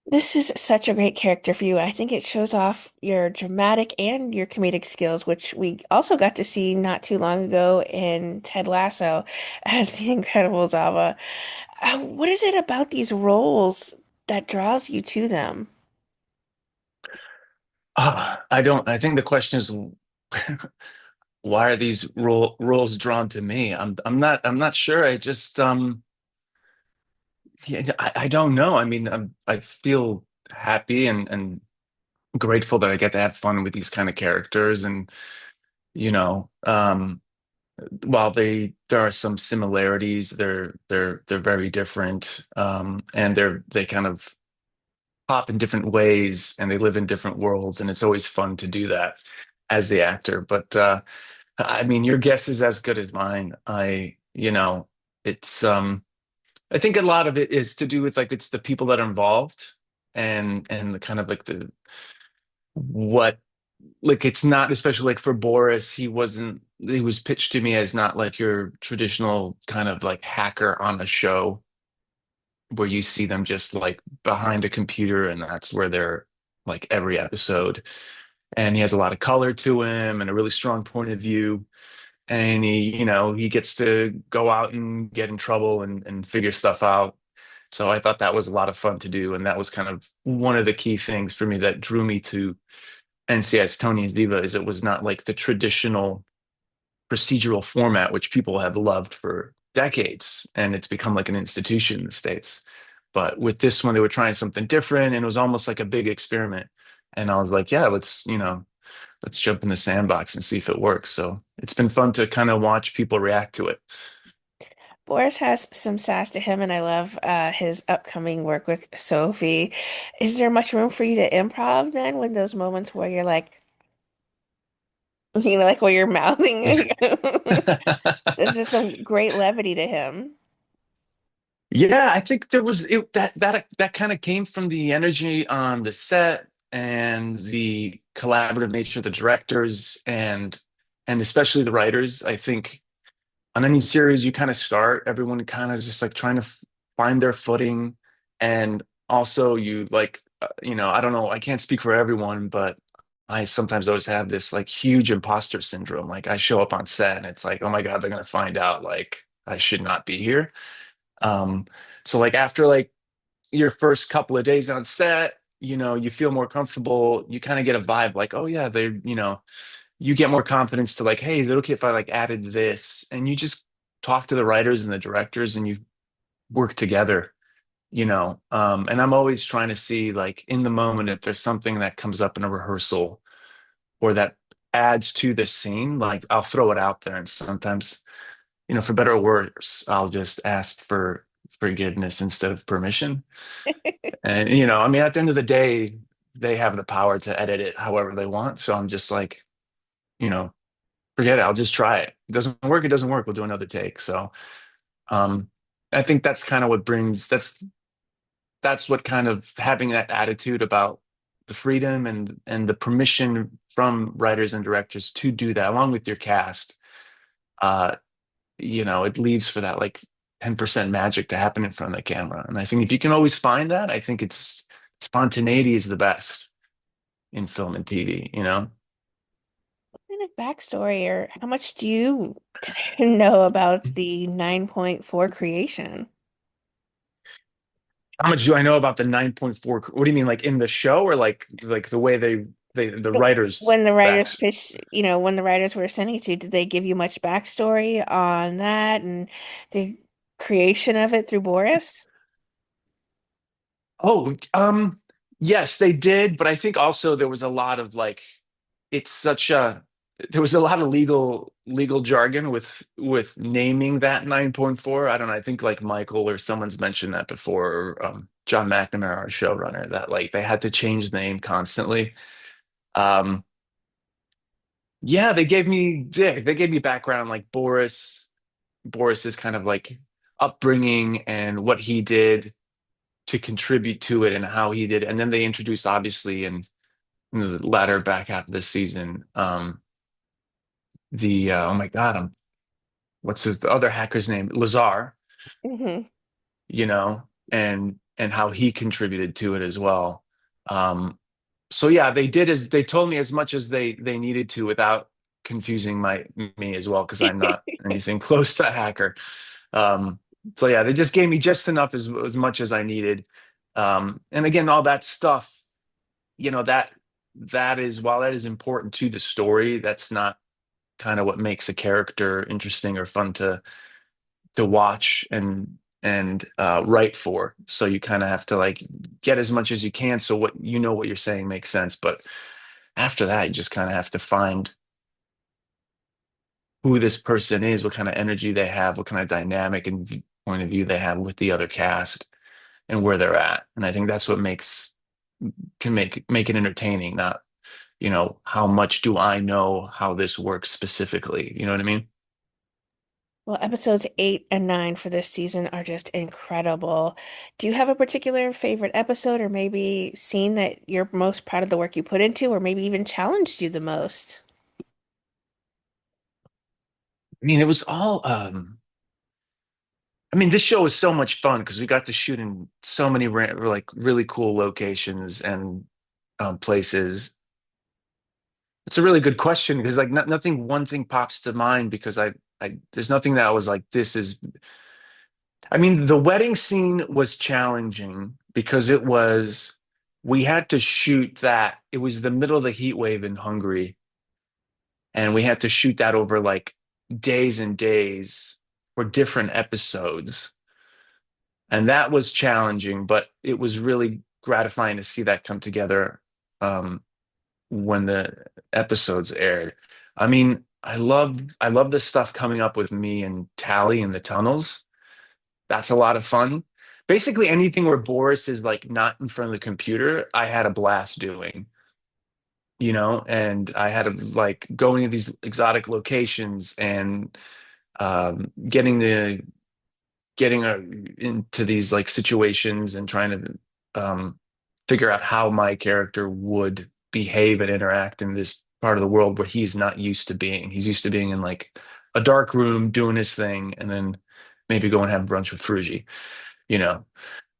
This is such a great character for you. I think it shows off your dramatic and your comedic skills, which we also got to see not too long ago in Ted Lasso as the Incredible Zava. What is it about these roles that draws you to them? I think the question is why are these roles drawn to me? I'm not sure. Yeah, I don't know. I mean, I feel happy and grateful that I get to have fun with these kind of characters. And, you know, while there are some similarities, they're very different. And they kind of pop in different ways and they live in different worlds, and it's always fun to do that as the actor. But I mean, your guess is as good as mine. It's I think a lot of it is to do with like it's the people that are involved and the kind of like the what like it's not, especially like for Boris, he was pitched to me as not like your traditional kind of like hacker on a show where you see them just like behind a computer and that's where they're like every episode. And he has a lot of color to him and a really strong point of view. And he gets to go out and get in trouble and figure stuff out. So I thought that was a lot of fun to do. And that was kind of one of the key things for me that drew me to NCIS Tony and Ziva is it was not like the traditional procedural format, which people have loved for decades. And it's become like an institution in the States. But with this one, they were trying something different and it was almost like a big experiment. And I was like, yeah, let's jump in the sandbox and see if it works. So it's been fun to kind of watch people react to it. Boris has some sass to him, and I love his upcoming work with Sophie. Is there much room for you to improv then with those moments where you're like, like where you're mouthing? There's just some great levity to him. Yeah, I think there was that kind of came from the energy on the set and the collaborative nature of the directors and especially the writers. I think on any series you kind of start, everyone kind of just like trying to find their footing, and also you like I don't know, I can't speak for everyone, but I sometimes always have this like huge imposter syndrome. Like I show up on set and it's like, oh my God, they're gonna find out like I should not be here. Um, so like after like your first couple of days on set, you feel more comfortable. You kind of get a vibe like, oh yeah, you get more confidence to like, hey, is it okay if I like added this? And you just talk to the writers and the directors and you work together, And I'm always trying to see like in the moment if there's something that comes up in a rehearsal or that adds to the scene, like I'll throw it out there. And sometimes, for better or worse, I'll just ask for forgiveness instead of permission. And, I mean, at the end of the day, they have the power to edit it however they want. So I'm just like, you know, forget it. I'll just try it. It doesn't work. It doesn't work. We'll do another take. So, um, I think that's kind of what brings, that's what kind of having that attitude about the freedom and the permission from writers and directors to do that along with your cast. Uh, it leaves for that like 10% magic to happen in front of the camera. And I think if you can always find that, I think it's spontaneity is the best in film and TV. What kind of backstory or how much do you know about the 9.4 creation? How much do I know about the 9.4? What do you mean, like in the show or like the way the So writers when the back? writers pitched, when the writers were sending it to you, did they give you much backstory on that and the creation of it through Boris? Oh, yes, they did, but I think also there was a lot of like it's such a there was a lot of legal jargon with naming that 9.4. I don't know. I think like Michael or someone's mentioned that before, or John McNamara, our showrunner, that like they had to change the name constantly. Um, yeah, they gave me background like Boris's kind of like upbringing and what he did to contribute to it and how he did. And then they introduced obviously in the latter back half of this season, the oh my God, what's the other hacker's name? Lazar, Hmm. you know, and and how he contributed to it as well. Um, so yeah, they did as they told me as much as they needed to without confusing me as well because I'm not anything close to a hacker. Um, so yeah, they just gave me just enough as much as I needed. And again, all that stuff, that is while that is important to the story, that's not kind of what makes a character interesting or fun to watch and write for. So you kind of have to like get as much as you can so what you're saying makes sense. But after that, you just kind of have to find who this person is, what kind of energy they have, what kind of dynamic and point of view they have with the other cast and where they're at. And I think that's what can make it entertaining, not, how much do I know how this works specifically? You know what I mean? Well, episodes 8 and 9 for this season are just incredible. Do you have a particular favorite episode or maybe scene that you're most proud of the work you put into, or maybe even challenged you the most? I mean, it was all I mean, this show was so much fun because we got to shoot in so many like really cool locations and places. It's a really good question because like nothing, one thing pops to mind because I there's nothing that was like this is. I mean, the wedding scene was challenging because we had to shoot that. It was the middle of the heat wave in Hungary, and we had to shoot that over like days and days for different episodes. And that was challenging, but it was really gratifying to see that come together um, when the episodes aired. I mean, I love the stuff coming up with me and Tally in the tunnels. That's a lot of fun. Basically, anything where Boris is like not in front of the computer, I had a blast doing, and I had to like going to these exotic locations and getting into these like situations and trying to figure out how my character would behave and interact in this part of the world where he's not used to being. He's used to being in like a dark room doing his thing and then maybe go and have brunch with Fruji, you know.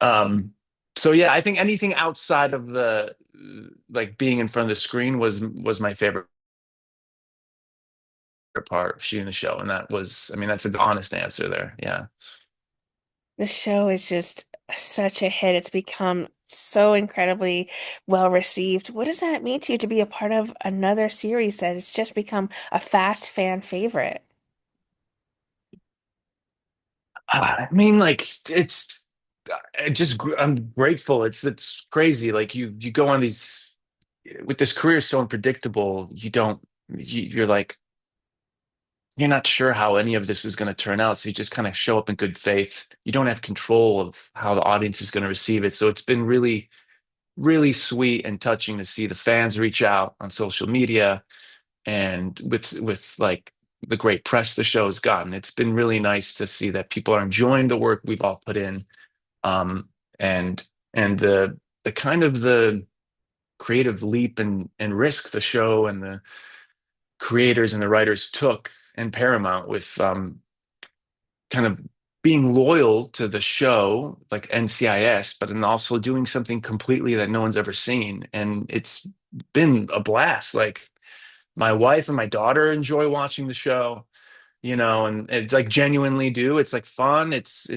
Um, so yeah, I think anything outside of the like being in front of the screen was my favorite part of shooting the show. And I mean, that's an honest answer there. Yeah. The show is just such a hit. It's become so incredibly well received. What does that mean to you to be a part of another series that has just become a fast fan favorite? I mean, like I'm grateful. It's crazy. Like you go on these with this career so unpredictable. You're like you're not sure how any of this is going to turn out. So you just kind of show up in good faith. You don't have control of how the audience is going to receive it. So it's been really, really sweet and touching to see the fans reach out on social media and with like the great press the show has gotten. It's been really nice to see that people are enjoying the work we've all put in. Um, and and the kind of the creative leap and risk the show and the creators and the writers took and Paramount with kind of being loyal to the show like NCIS, but then also doing something completely that no one's ever seen. And it's been a blast. Like my wife and my daughter enjoy watching the show, and it's like genuinely do. It's like fun. It's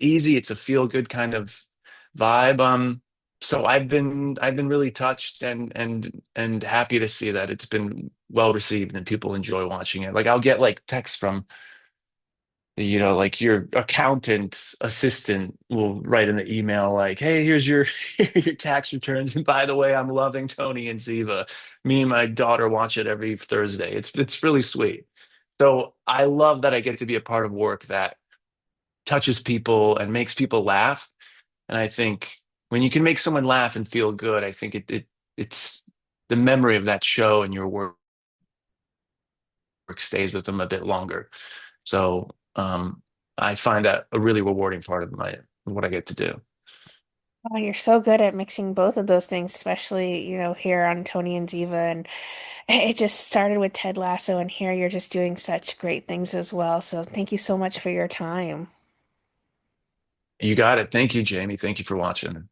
easy. It's a feel good kind of vibe. So I've been really touched and happy to see that it's been well received and people enjoy watching it. Like I'll get like texts from like your accountant assistant will write in the email like, "Hey, here's your your tax returns, and by the way, I'm loving Tony and Ziva. Me and my daughter watch it every Thursday. It's really sweet." So I love that I get to be a part of work that touches people and makes people laugh. And I think when you can make someone laugh and feel good, I think it's the memory of that show and your work stays with them a bit longer. So I find that a really rewarding part of my what I get to do. Oh, you're so good at mixing both of those things, especially, here on Tony and Ziva. And it just started with Ted Lasso, and here you're just doing such great things as well. So thank you so much for your time. You got it. Thank you, Jamie. Thank you for watching.